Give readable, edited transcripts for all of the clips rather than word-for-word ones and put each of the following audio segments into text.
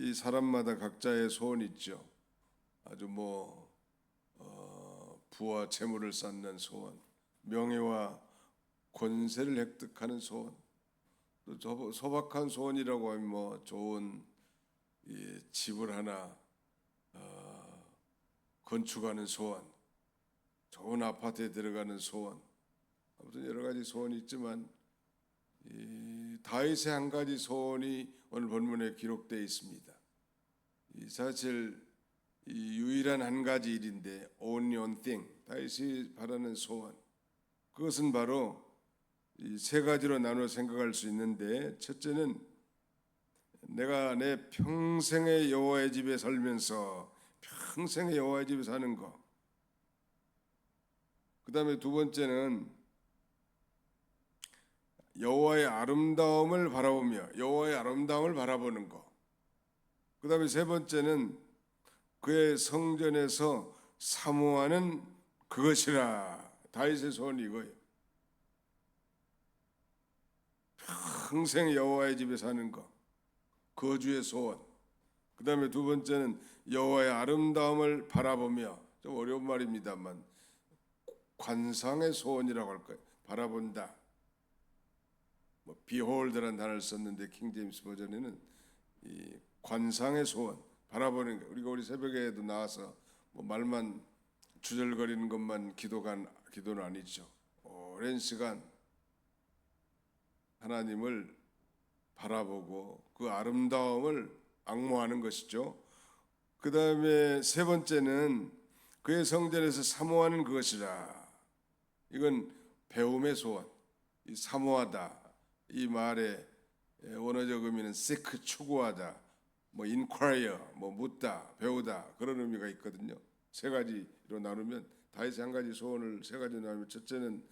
이 사람마다 각자의 소원이 있죠. 아주 부와 재물을 쌓는 소원, 명예와 권세를 획득하는 소원, 또 소박한 소원이라고 하면 좋은 이 집을 하나 건축하는 소원, 좋은 아파트에 들어가는 소원, 아무튼 여러 가지 소원이 있지만 이 다윗의 한 가지 소원이 오늘 본문에 기록되어 있습니다. 사실 이 유일한 한 가지 일인데 only one thing, 다윗이 바라는 소원, 그것은 바로 이 세 가지로 나눠 생각할 수 있는데, 첫째는 내가 내 평생의 여호와의 집에 살면서 평생의 여호와의 집에 사는 거. 그 다음에 두 번째는 여호와의 아름다움을 바라보며 여호와의 아름다움을 바라보는 거. 그 다음에 세 번째는 그의 성전에서 사모하는 그것이라. 다윗의 소원이 이거예요. 평생 여호와의 집에 사는 거, 거주의 소원. 그 다음에 두 번째는 여호와의 아름다움을 바라보며, 좀 어려운 말입니다만 관상의 소원이라고 할 거예요. 바라본다. behold라는 단어를 썼는데 킹제임스 버전에는 이 관상의 소원, 바라보는 거. 우리 새벽에도 나와서 말만 주절거리는 것만 기도는 아니죠. 오랜 시간 하나님을 바라보고 그 아름다움을 앙모하는 것이죠. 그 다음에 세 번째는 그의 성전에서 사모하는 그것이라. 이건 배움의 소원. 이 사모하다, 이 말의 원어적 의미는 seek, 추구하다, inquire, 묻다, 배우다, 그런 의미가 있거든요. 세 가지로 나누면, 다윗의 한 가지 소원을 세 가지로 나누면, 첫째는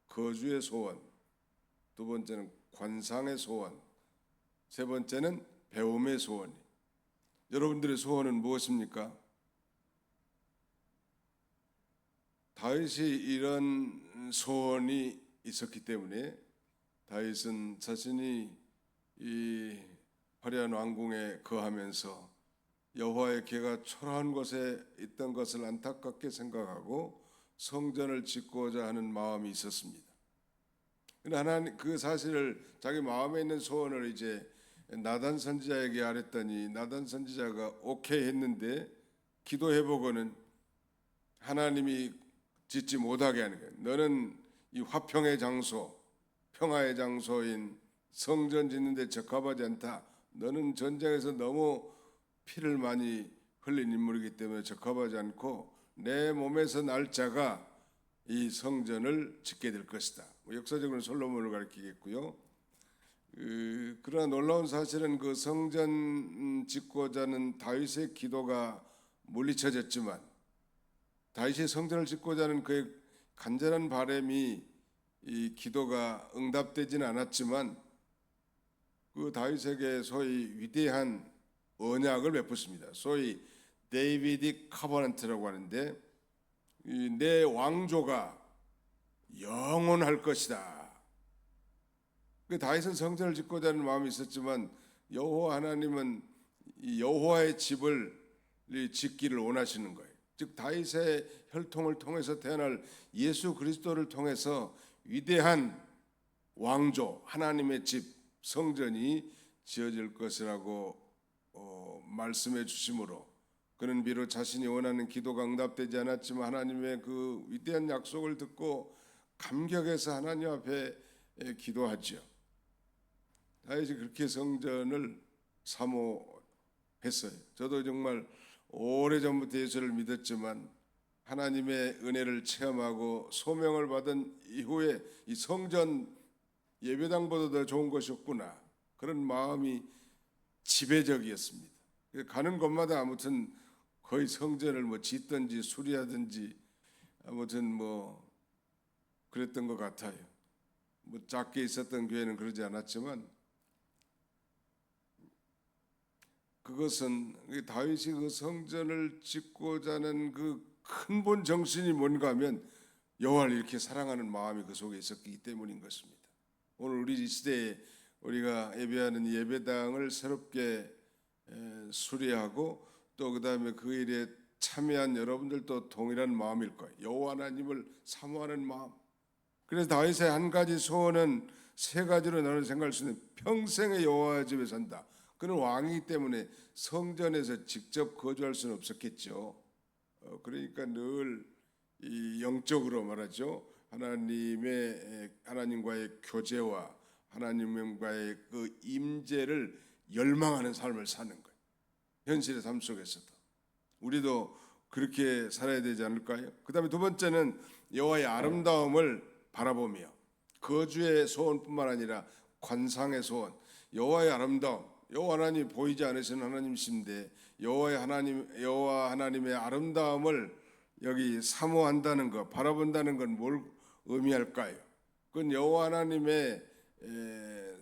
거주의 소원, 두 번째는 관상의 소원, 세 번째는 배움의 소원. 여러분들의 소원은 무엇입니까? 다윗이 이런 소원이 있었기 때문에 다윗은 자신이 이 화려한 왕궁에 거하면서 여호와의 궤가 초라한 곳에 있던 것을 안타깝게 생각하고 성전을 짓고자 하는 마음이 있었습니다. 하나님 그 사실을, 자기 마음에 있는 소원을 이제 나단 선지자에게 아랬더니 나단 선지자가 오케이 했는데, 기도해 보고는 하나님이 짓지 못하게 하는 거예요. 너는 이 화평의 장소, 평화의 장소인 성전 짓는 데 적합하지 않다. 너는 전쟁에서 너무 피를 많이 흘린 인물이기 때문에 적합하지 않고 내 몸에서 날 자가 이 성전을 짓게 될 것이다. 역사적으로는 솔로몬을 가리키겠고요. 그러나 놀라운 사실은 그 성전 짓고자 하는 다윗의 기도가 물리쳐졌지만, 다윗의 성전을 짓고자 하는 그의 간절한 바람이, 이 기도가 응답되지는 않았지만 그 다윗에게 소위 위대한 언약을 베푸습니다. 소위 데이비딕 카버넌트라고 하는데, 내 왕조가 영원할 것이다. 다윗은 성전을 짓고자 하는 마음이 있었지만 여호와 하나님은 여호와의 집을 짓기를 원하시는 거예요. 즉 다윗의 혈통을 통해서 태어날 예수 그리스도를 통해서 위대한 왕조, 하나님의 집, 성전이 지어질 것이라고 말씀해 주심으로, 그는 비록 자신이 원하는 기도가 응답되지 않았지만 하나님의 그 위대한 약속을 듣고 감격해서 하나님 앞에 기도하죠. 다윗이 그렇게 성전을 사모했어요. 저도 정말 오래전부터 예수를 믿었지만 하나님의 은혜를 체험하고 소명을 받은 이후에 이 성전 예배당보다 더 좋은 것이 없구나, 그런 마음이 지배적이었습니다. 가는 곳마다 아무튼 거의 성전을 짓든지 수리하든지 아무튼 그랬던 것 같아요. 작게 있었던 교회는 그러지 않았지만, 그것은 다윗이 그 성전을 짓고자 하는 그 근본 정신이 뭔가 하면 여호와를 이렇게 사랑하는 마음이 그 속에 있었기 때문인 것입니다. 오늘 우리 시대에 우리가 예배하는 예배당을 새롭게 수리하고 또 그다음에 그 일에 참여한 여러분들도 동일한 마음일 거예요. 여호와 하나님을 사모하는 마음. 그래서 다윗의 한 가지 소원은 세 가지로 나는 생각할 수 있는 평생의 여호와 집에 산다. 그는 왕이기 때문에 성전에서 직접 거주할 수는 없었겠죠. 그러니까 늘 이 영적으로 말하죠. 하나님과의 교제와 하나님과의 그 임재를 열망하는 삶을 사는 거예요. 현실의 삶 속에서도 우리도 그렇게 살아야 되지 않을까요? 그다음에 두 번째는 여호와의 아름다움을 바라보며 거주의 소원뿐만 아니라 관상의 소원. 여호와의 아름다움. 여호와 하나님 보이지 않으시는 하나님이신데 여호와 하나님의 아름다움을 여기 사모한다는 것, 바라본다는 건 뭘 의미할까요? 그건 여호와 하나님의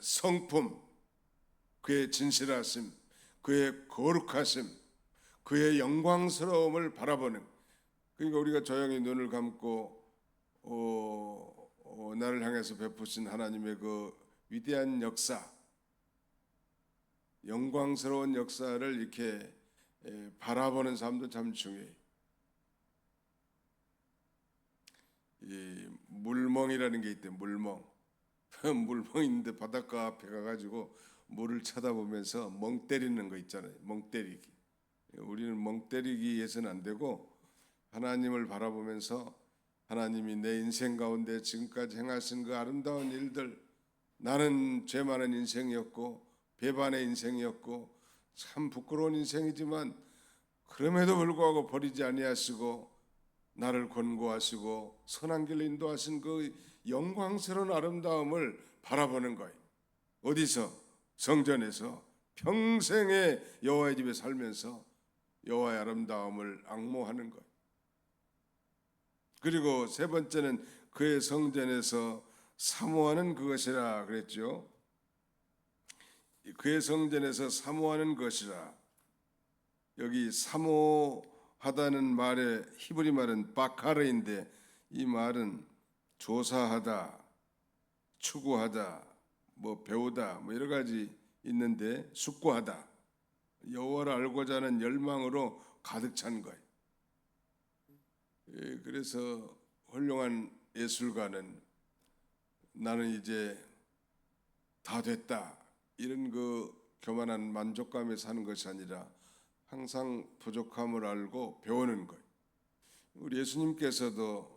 성품, 그의 진실하심, 그의 거룩하심, 그의 영광스러움을 바라보는. 그러니까 우리가 조용히 눈을 감고 나를 향해서 베푸신 하나님의 그 위대한 역사, 영광스러운 역사를 이렇게 바라보는 삶도 참 중요해요. 이 물멍이라는 게 있대. 물멍. 물멍 있는데 바닷가 앞에 가가지고 물을 쳐다보면서 멍 때리는 거 있잖아요. 멍 때리기. 우리는 멍 때리기 해서는 안 되고 하나님을 바라보면서 하나님이 내 인생 가운데 지금까지 행하신 그 아름다운 일들, 나는 죄 많은 인생이었고 배반의 인생이었고 참 부끄러운 인생이지만 그럼에도 불구하고 버리지 아니하시고 나를 권고하시고 선한 길로 인도하신 그 영광스러운 아름다움을 바라보는 거예요. 어디서? 성전에서 평생의 여호와의 집에 살면서 여호와의 아름다움을 앙모하는 거예요. 그리고 세 번째는 그의 성전에서 사모하는 그것이라 그랬죠. 그의 성전에서 사모하는 것이라. 여기 사모하다는 말의 히브리 말은 바카르인데 이 말은 조사하다, 추구하다, 배우다 여러 가지 있는데 숙고하다. 여호와를 알고자 하는 열망으로 가득 찬 거예요. 그래서 훌륭한 예술가는 나는 이제 다 됐다 이런 그 교만한 만족감에 사는 것이 아니라 항상 부족함을 알고 배우는 거예요. 우리 예수님께서도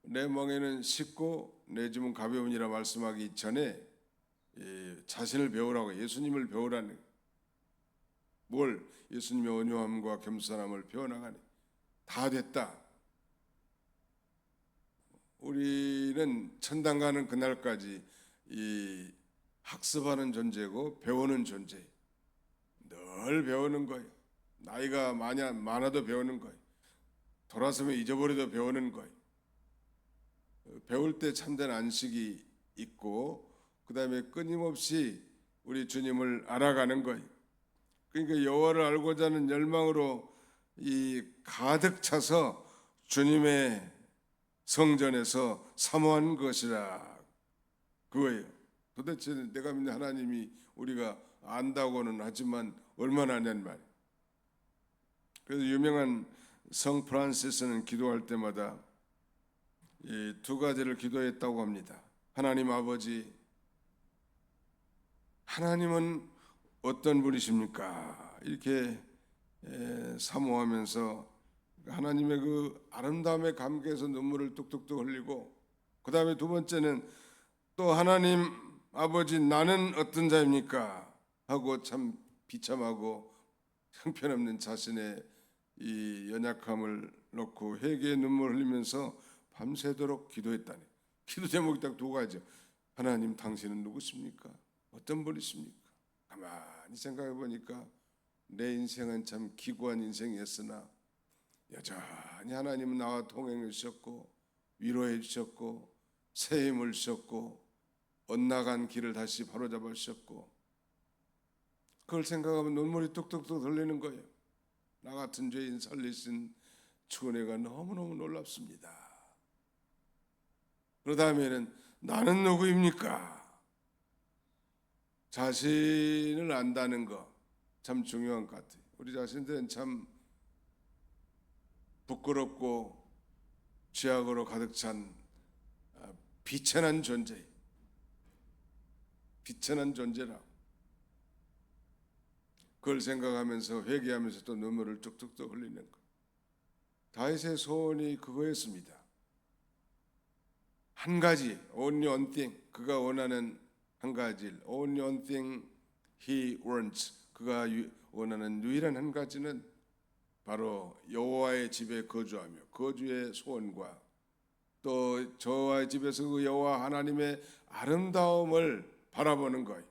내 멍에는 쉽고 내 짐은 가벼우니라 말씀하기 전에 자신을 배우라고, 예수님을 배우라는, 뭘? 예수님의 온유함과 겸손함을 배워나가네. 다 됐다. 우리는 천당 가는 그날까지 이 학습하는 존재고 배우는 존재. 늘 배우는 거예요. 나이가 많아도 배우는 거예요. 돌아서면 잊어버려도 배우는 거예요. 배울 때 참된 안식이 있고 그 다음에 끊임없이 우리 주님을 알아가는 거예요. 그러니까 여호와를 알고자 하는 열망으로 이 가득 차서 주님의 성전에서 사모한 것이라 그거예요. 도대체 내가 믿는 하나님이 우리가 안다고는 하지만 얼마나 아냐는 말이에요. 그래서 유명한 성 프란시스는 기도할 때마다 이 두 가지를 기도했다고 합니다. 하나님 아버지, 하나님은 어떤 분이십니까? 이렇게 사모하면서 하나님의 그 아름다움에 감격해서 눈물을 뚝뚝뚝 흘리고, 그 다음에 두 번째는 또 하나님 아버지 나는 어떤 자입니까? 하고 참 비참하고 형편없는 자신의 이 연약함을 놓고 회개의 눈물을 흘리면서 밤새도록 기도했다니. 기도 제목이 딱 두 가지죠. 하나님 당신은 누구십니까? 어떤 분이십니까? 가만히 생각해 보니까 내 인생은 참 기구한 인생이었으나 여전히 하나님은 나와 동행해 주셨고 위로해 주셨고 새 힘을 주셨고 엇나간 길을 다시 바로잡아 주셨고, 그걸 생각하면 눈물이 뚝뚝뚝 흘리는 거예요. 나 같은 죄인 살리신 주 은혜가 너무너무 놀랍습니다. 그 다음에는 나는 누구입니까? 자신을 안다는 것, 참 중요한 것 같아요. 우리 자신들은 참 부끄럽고 죄악으로 가득 찬 비천한 존재, 비천한 존재라. 그걸 생각하면서 회개하면서 또 눈물을 뚝뚝 흘리는 것. 다윗의 소원이 그거였습니다. 한 가지, only one thing, 그가 원하는 한 가지, only one thing he wants, 그가 원하는 유일한 한 가지는 바로 여호와의 집에 거주하며 거주의 소원과 또 저와의 집에서 그 여호와 하나님의 아름다움을 바라보는 거예요.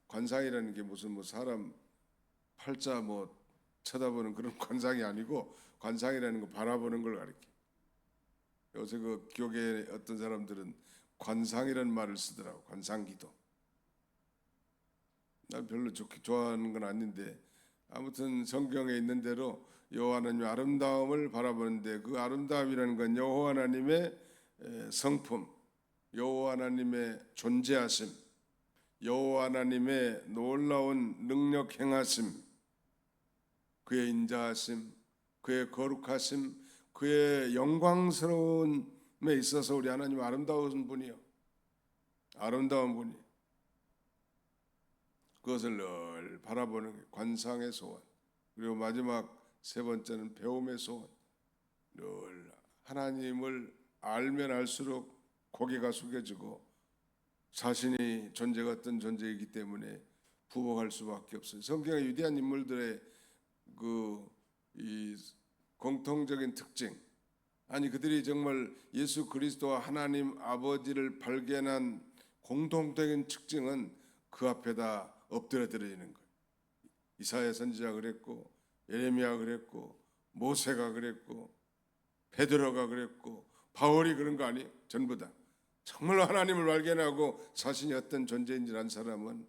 관상이라는 게 무슨 뭐 사람 팔자 뭐 쳐다보는 그런 관상이 아니고, 관상이라는 거 바라보는 걸 가리켜. 요새 그 교계 어떤 사람들은 관상이라는 말을 쓰더라고. 관상기도. 난 별로 좋아하는 건 아닌데, 아무튼 성경에 있는 대로 여호와 하나님의 아름다움을 바라보는데, 그 아름다움이라는 건 여호와 하나님의 성품, 여호와 하나님의 존재하심, 여호와 하나님의 놀라운 능력 행하심, 그의 인자하심, 그의 거룩하심, 그의 영광스러움에 있어서 우리 하나님 아름다운 분이요, 아름다운 분이. 그것을 늘 바라보는 관상의 소원. 그리고 마지막 세 번째는 배움의 소원. 늘 하나님을 알면 알수록 고개가 숙여지고 자신이 존재가 어떤 존재이기 때문에 부복할 수밖에 없어요. 성경의 위대한 인물들의 이 공통적인 특징, 아니 그들이 정말 예수 그리스도와 하나님 아버지를 발견한 공통적인 특징은 그 앞에다 엎드려드리는 거예요. 이사야 선지자가 그랬고, 예레미야가 그랬고, 모세가 그랬고, 베드로가 그랬고, 바울이 그런 거 아니에요? 전부 다 정말로 하나님을 발견하고 자신이 어떤 존재인지 안 사람은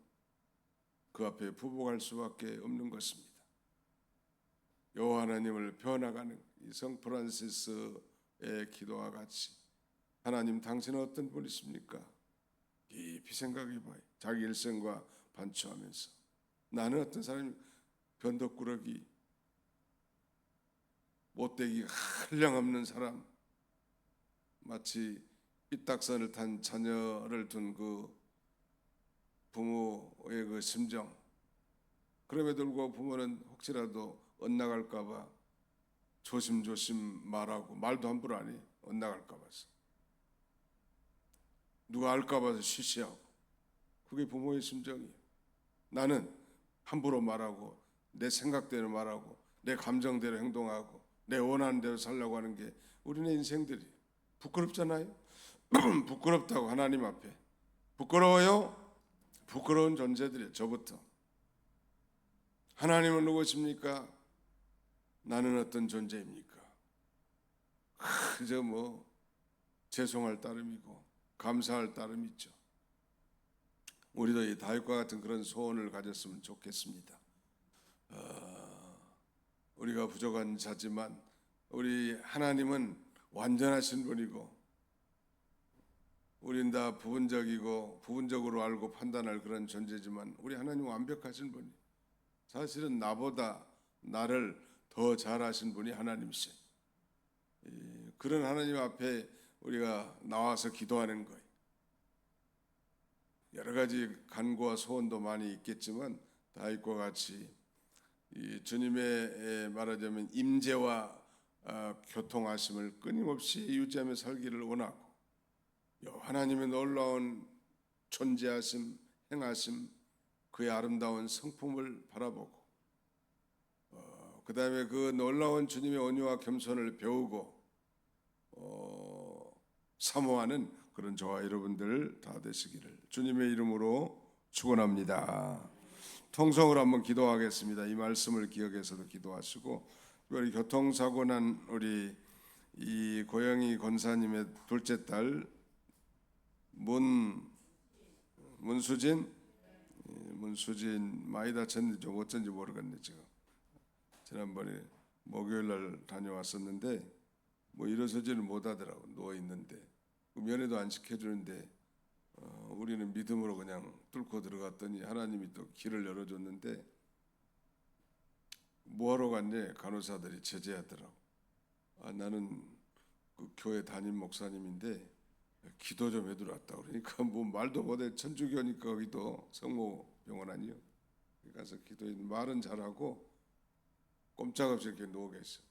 그 앞에 부복할 수밖에 없는 것입니다. 여호와 하나님을 배워나가는 이 성 프란시스의 기도와 같이, 하나님 당신은 어떤 분이십니까? 깊이 생각해봐요. 자기 일생과 반추하면서 나는 어떤 사람이, 변덕꾸러기, 못되기 한량없는 사람, 마치 삐딱선을 탄 자녀를 둔 그 부모의 그 심정. 그럼에도 불구하고 부모는 혹시라도 엇나갈까봐 조심조심 말하고, 말도 함부로 안 해. 엇나갈까봐서, 누가 알까봐서 시시하고. 그게 부모의 심정이에요. 나는 함부로 말하고, 내 생각대로 말하고, 내 감정대로 행동하고, 내 원하는 대로 살려고 하는 게 우리네 인생들이 부끄럽잖아요. 부끄럽다고 하나님 앞에. 부끄러워요? 부끄러운 존재들이에요. 저부터. 하나님은 누구십니까? 나는 어떤 존재입니까? 그저 뭐 죄송할 따름이고 감사할 따름이죠. 우리도 이 다윗과 같은 그런 소원을 가졌으면 좋겠습니다. 우리가 부족한 자지만 우리 하나님은 완전하신 분이고, 우린 다 부분적이고 부분적으로 알고 판단할 그런 존재지만 우리 하나님은 완벽하신 분이, 사실은 나보다 나를 더 잘하신 분이 하나님이세요. 그런 하나님 앞에 우리가 나와서 기도하는 거예요. 여러 가지 간구와 소원도 많이 있겠지만 다윗과 같이 이 주님의 말하자면 임재와 교통하심을 끊임없이 유지하며 살기를 원하고, 하나님의 놀라운 존재하심, 행하심, 그의 아름다운 성품을 바라보고, 그 다음에 그 놀라운 주님의 온유와 겸손을 배우고 사모하는 그런 저와 여러분들 다 되시기를 주님의 이름으로 축원합니다. 통성으로 한번 기도하겠습니다. 이 말씀을 기억해서도 기도하시고, 특별히 교통사고 난 우리 이 고영희 권사님의 둘째 딸 문수진 많이 다쳤는지 좀 어쩐지 모르겠네. 지금 지난번에 목요일 날 다녀왔었는데 뭐 일어서지는 못하더라고. 누워 있는데 면회도 안 시켜주는데 우리는 믿음으로 그냥 뚫고 들어갔더니 하나님이 또 길을 열어줬는데 뭐하러 갔냐? 간호사들이 제재하더라고. 나는 그 교회 담임 목사님인데 기도 좀 해주러 왔다. 그러니까 뭐 말도 못해. 천주교니까 거기도 성모병원 아니요. 가서 기도해. 말은 잘하고 꼼짝없이 이렇게 누워 계셔.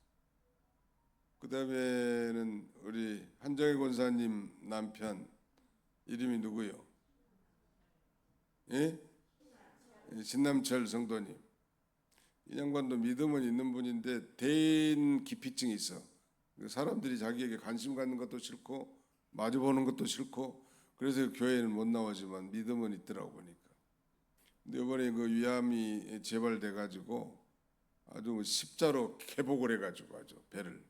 그 다음에는 우리 한정희 권사님 남편 이름이 누구요? 예? 신남철 성도님. 이 양반도 믿음은 있는 분인데 대인 기피증이 있어. 사람들이 자기에게 관심 갖는 것도 싫고 마주보는 것도 싫고 그래서 교회는 못 나오지만 믿음은 있더라고 보니까. 근데 이번에 그 위암이 재발돼 가지고 아주 십자로 개복을 해가지고 아주 배를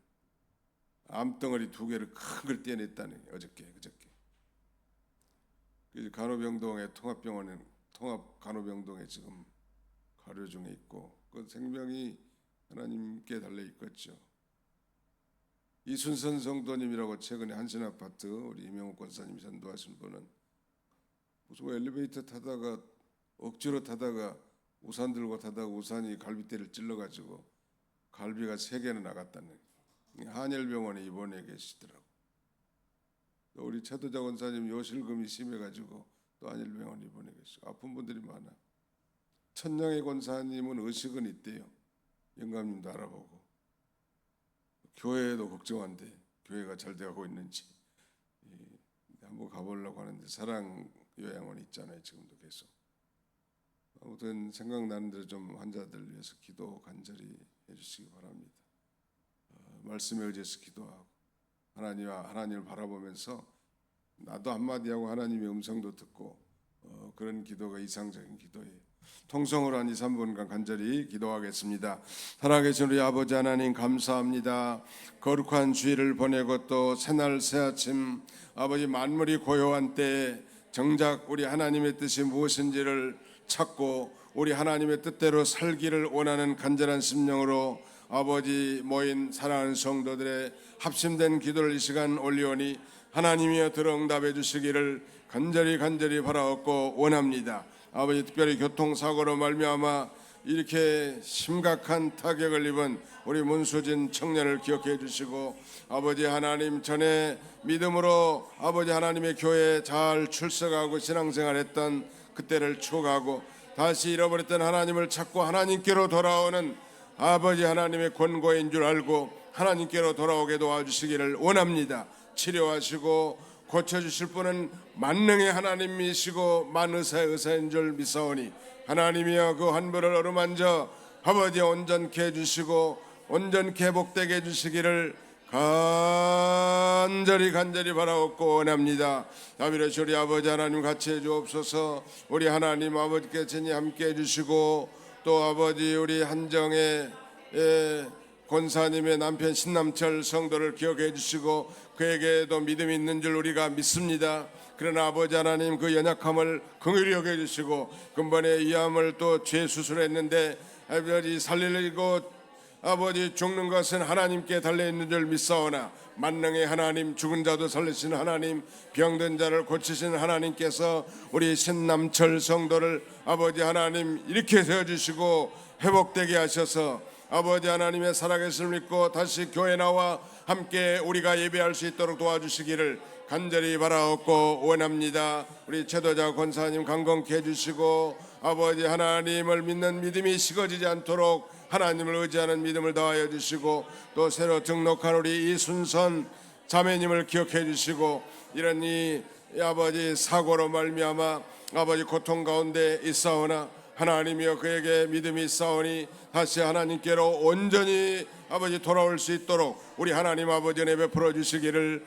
암덩어리 2개를 큰 걸 떼냈다는 어저께 그저께. 그래서 간호병동에 통합 간호병동에 지금 가료 중에 있고 그 생명이 하나님께 달려 있겠죠. 이순선 성도님이라고 최근에 한신아파트 우리 이명욱 권사님이 전도하신 분은 무슨 엘리베이터 타다가 억지로 타다가 우산 들고 타다가 우산이 갈비뼈를 찔러가지고 갈비가 3개나 나갔다는 한일병원에 입원해 계시더라고. 또 우리 최도자 권사님 요실금이 심해가지고 또 한일병원 입원해 계시고 아픈 분들이 많아. 천냥의 권사님은 의식은 있대요. 영감님도 알아보고 교회도 걱정한데 교회가 잘 되고 있는지 한번 가보려고 하는데 사랑 요양원 있잖아요. 지금도 계속. 아무튼 생각나는 대로 좀 환자들 위해서 기도 간절히 해주시기 바랍니다. 말씀에 의지해서 기도하고 하나님을 바라보면서 나도 한마디 하고 하나님의 음성도 듣고 그런 기도가 이상적인 기도예요. 통성으로 한 2, 3분간 간절히 기도하겠습니다. 살아계신 우리 아버지 하나님 감사합니다. 거룩한 주일을 보내고 또 새날 새아침 아버지 만물이 고요한 때에 정작 우리 하나님의 뜻이 무엇인지를 찾고 우리 하나님의 뜻대로 살기를 원하는 간절한 심령으로 아버지 모인 사랑하는 성도들의 합심된 기도를 이 시간 올리오니 하나님이여 들어 응답해 주시기를 간절히 바라옵고 원합니다. 아버지 특별히 교통사고로 말미암아 이렇게 심각한 타격을 입은 우리 문수진 청년을 기억해 주시고 아버지 하나님 전에 믿음으로 아버지 하나님의 교회에 잘 출석하고 신앙생활했던 그때를 추억하고 다시 잃어버렸던 하나님을 찾고 하나님께로 돌아오는 아버지 하나님의 권고인 줄 알고 하나님께로 돌아오게 도와주시기를 원합니다. 치료하시고 고쳐주실 분은 만능의 하나님이시고 만의사의 의사인 줄 믿사오니 하나님이여 그 환부를 어루만져 아버지 온전케 해주시고 온전케 회복되게 해주시기를 간절히 바라옵고 원합니다. 다비로시 우리 아버지 하나님 같이 해주옵소서. 우리 하나님 아버지께 전히 함께 해주시고 또 아버지 우리 한정의 권사님의 남편 신남철 성도를 기억해 주시고 그에게도 믿음이 있는 줄 우리가 믿습니다. 그러나 아버지 하나님 그 연약함을 긍휼히 여겨 주시고 근본에 위암을 또 재수술했는데 아버지 살리고 아버지 죽는 것은 하나님께 달려있는 줄 믿사오나 만능의 하나님 죽은 자도 살리시는 하나님 병든 자를 고치시는 하나님께서 우리 신남철 성도를 아버지 하나님 일으켜 세워주시고 회복되게 하셔서 아버지 하나님의 살아계심을 믿고 다시 교회 나와 함께 우리가 예배할 수 있도록 도와주시기를 간절히 바라옵고 원합니다. 우리 최도자 권사님 강건케 해주시고 아버지 하나님을 믿는 믿음이 식어지지 않도록 하나님을 의지하는 믿음을 더하여 주시고 또 새로 등록한 우리 이순선 자매님을 기억해 주시고 이런 이 아버지 사고로 말미암아 아버지 고통 가운데 있사오나 하나님이여 그에게 믿음이 있사오니 다시 하나님께로 온전히 아버지 돌아올 수 있도록 우리 하나님 아버지 은혜 베풀어 주시기를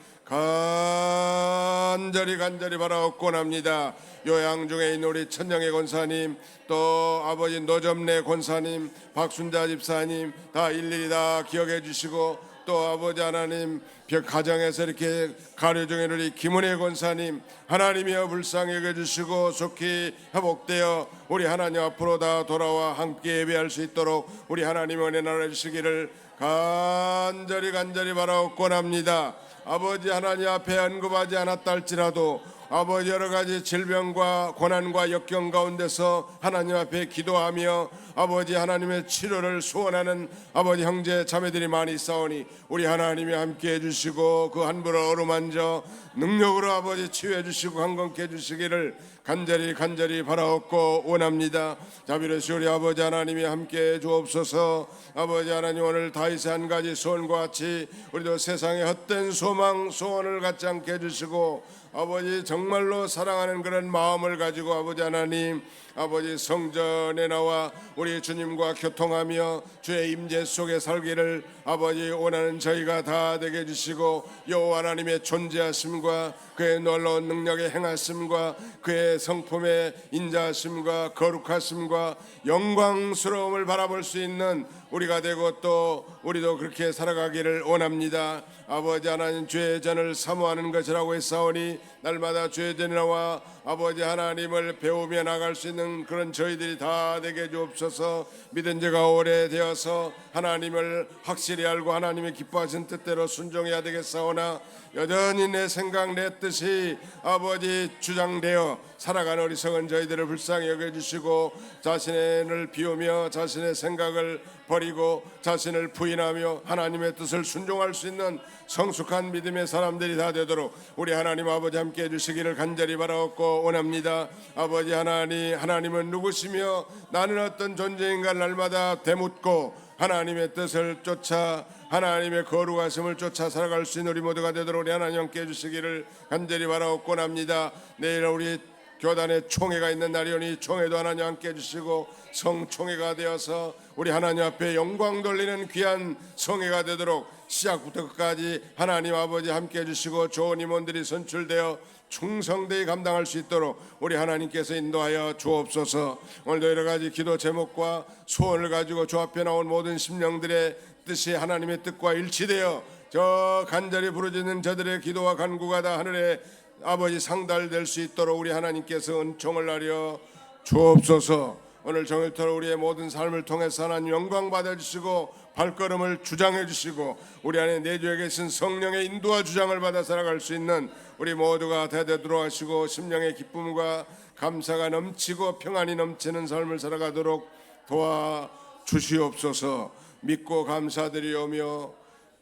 간절히 바라옵고 합니다. 요양 중에 있는 우리 천영애 권사님 또 아버지 노점래 권사님 박순자 집사님 다 일일이 다 기억해 주시고 또 아버지 하나님 가정에서 이렇게 가려중에 우리 김은혜 권사님 하나님이여 불쌍히 여겨주시고 속히 회복되어 우리 하나님 앞으로 다 돌아와 함께 예배할 수 있도록 우리 하나님의 은혜 나눠 주시기를 간절히 바라옵곤 합니다. 아버지 하나님 앞에 언급하지 않았다 할지라도 아버지 여러 가지 질병과 고난과 역경 가운데서 하나님 앞에 기도하며 아버지 하나님의 치료를 소원하는 아버지 형제 자매들이 많이 있사오니 우리 하나님이 함께 해주시고 그 한부를 어루만져 능력으로 아버지 치유해 주시고 강건케 해주시기를 간절히 바라옵고 원합니다. 자비로시 우리 아버지 하나님이 함께 주옵소서. 아버지 하나님 오늘 다윗의 한 가지 소원과 같이 우리도 세상의 헛된 소망 소원을 갖지 않게 해주시고 아버지 정말로 사랑하는 그런 마음을 가지고 아버지 하나님 아버지 성전에 나와 우리 주님과 교통하며 주의 임재 속에 살기를 아버지 원하는 저희가 다 되게 해주시고 여호와 하나님의 존재하심과 그의 놀라운 능력의 행하심과 그의 성품의 인자하심과 거룩하심과 영광스러움을 바라볼 수 있는 우리가 되고 또 우리도 그렇게 살아가기를 원합니다. 아버지 하나님 주의 전을 사모하는 것이라고 했사오니 날마다 주의 전에 나와 아버지 하나님을 배우며 나갈 수 있는 그런 저희들이 다 되게 주옵소서. 믿은 지가 오래되어서 하나님을 확실히 알고 하나님의 기뻐하신 뜻대로 순종해야 되겠사오나 여전히 내 생각 내 뜻이 아버지 주장되어 살아가는 어리석은 저희들을 불쌍히 여겨주시고 자신을 비우며 자신의 생각을 버리고 자신을 부인하며 하나님의 뜻을 순종할 수 있는 성숙한 믿음의 사람들이 다 되도록 우리 하나님 아버지 함께 해주시기를 간절히 바라옵고 원합니다. 아버지 하나님은 누구시며 나는 어떤 존재인가 날마다 되묻고 하나님의 뜻을 쫓아 하나님의 거룩하심을 쫓아 살아갈 수 있는 우리 모두가 되도록 우리 하나님 함께 해주시기를 간절히 바라옵고 합니다. 내일 우리 교단의 총회가 있는 날이오니 총회도 하나님 함께 해주시고 성총회가 되어서 우리 하나님 앞에 영광 돌리는 귀한 성회가 되도록 시작부터 끝까지 하나님 아버지 함께 해주시고 좋은 임원들이 선출되어 충성되이 감당할 수 있도록 우리 하나님께서 인도하여 주옵소서. 오늘도 여러 가지 기도 제목과 소원을 가지고 주 앞에 나온 모든 심령들의 뜻이 하나님의 뜻과 일치되어 저 간절히 부르짖는 저들의 기도와 간구가 다 하늘에 아버지 상달될 수 있도록 우리 하나님께서 은총을 나려 주옵소서. 오늘 정일토록 우리의 모든 삶을 통해서 하나님 영광 받아주시고 발걸음을 주장해 주시고 우리 안에 내주에 계신 성령의 인도와 주장을 받아 살아갈 수 있는 우리 모두가 되도록 하시고 심령의 기쁨과 감사가 넘치고 평안이 넘치는 삶을 살아가도록 도와주시옵소서. 믿고 감사드리오며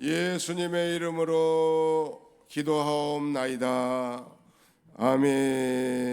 예수님의 이름으로 기도하옵나이다. 아멘.